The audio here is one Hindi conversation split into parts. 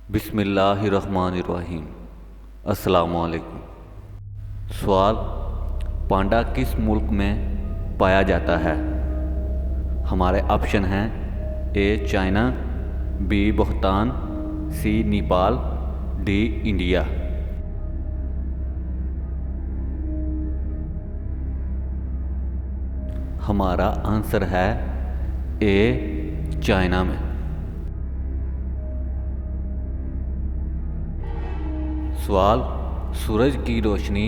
बिस्मिल्लाहिर्रहमानिर्रहीम। अस्सलामुअलैकुम। सवाल: पांडा किस मुल्क में पाया जाता है? हमारे ऑप्शन हैं: A China, B Bhutan, C Nepal, D India. हमारा आंसर है ए चाइना में। सवाल: सूरज की रोशनी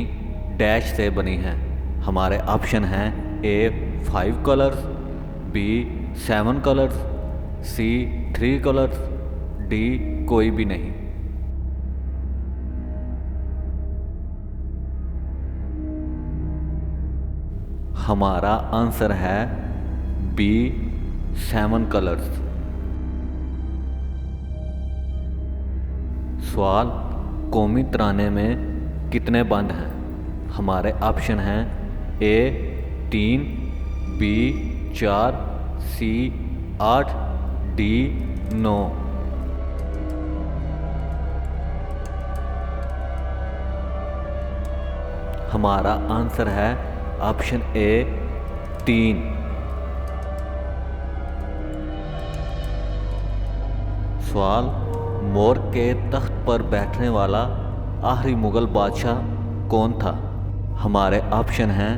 डैश से बनी है। हमारे ऑप्शन हैं: ए 5 कलर्स, बी 7 कलर्स, सी 3 कलर्स, डी कोई भी नहीं। हमारा आंसर है बी 7 कलर्स। सवाल: कौमी तराने में कितने बंद हैं? हमारे ऑप्शन हैं: ए 3, बी 4, सी 8, डी 9। हमारा आंसर है ऑप्शन ए 3। सवाल: मोर के तख्त पर बैठने वाला आखिरी मुगल बादशाह कौन था? हमारे ऑप्शन हैं: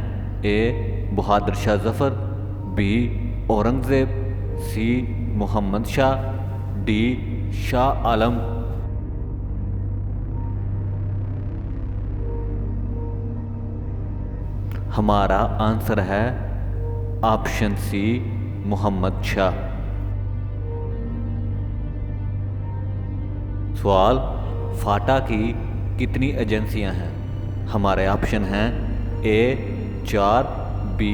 ए बहादुर शाह जफर, बी औरंगजेब, सी मोहम्मद शाह, डी शाह आलम। हमारा आंसर है ऑप्शन सी मोहम्मद शाह। सवाल: फाटा की कितनी एजेंसियां हैं? हमारे ऑप्शन हैं: ए 4, बी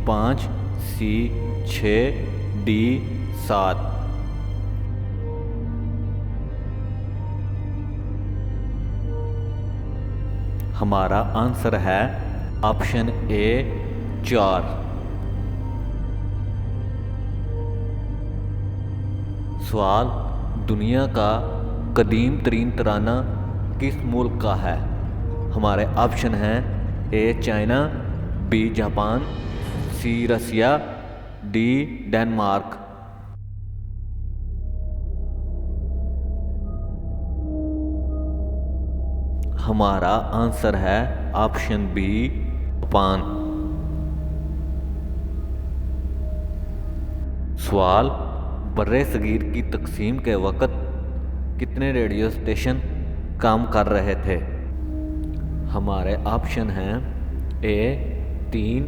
5, सी 6, डी 7। हमारा आंसर है ऑप्शन ए 4। सवाल: दुनिया का कदीम तरीन तराना किस मुल्क का है? हमारे ऑप्शन हैं: A China, B Japan, C Russia, D Denmark. हमारा आंसर है ऑप्शन बी जापान। सवाल: बर्रे सगीर की तकसीम के वक़्त कितने रेडियो स्टेशन काम कर रहे थे? हमारे ऑप्शन हैं: ए 3,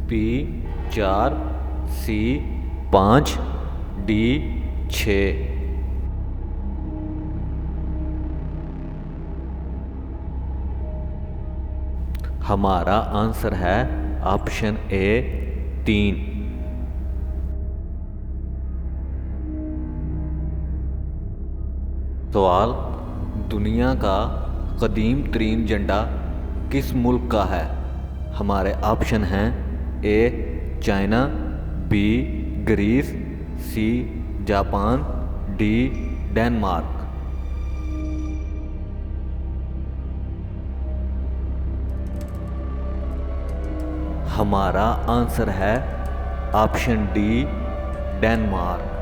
बी 4, सी 5, डी 6। हमारा आंसर है ऑप्शन ए 3। सवाल: दुनिया का कदीम तरीन झंडा किस मुल्क का है? हमारे ऑप्शन हैं: A China, B Greece, C Japan, D Denmark. हमारा आंसर है ऑप्शन डी डेनमार्क।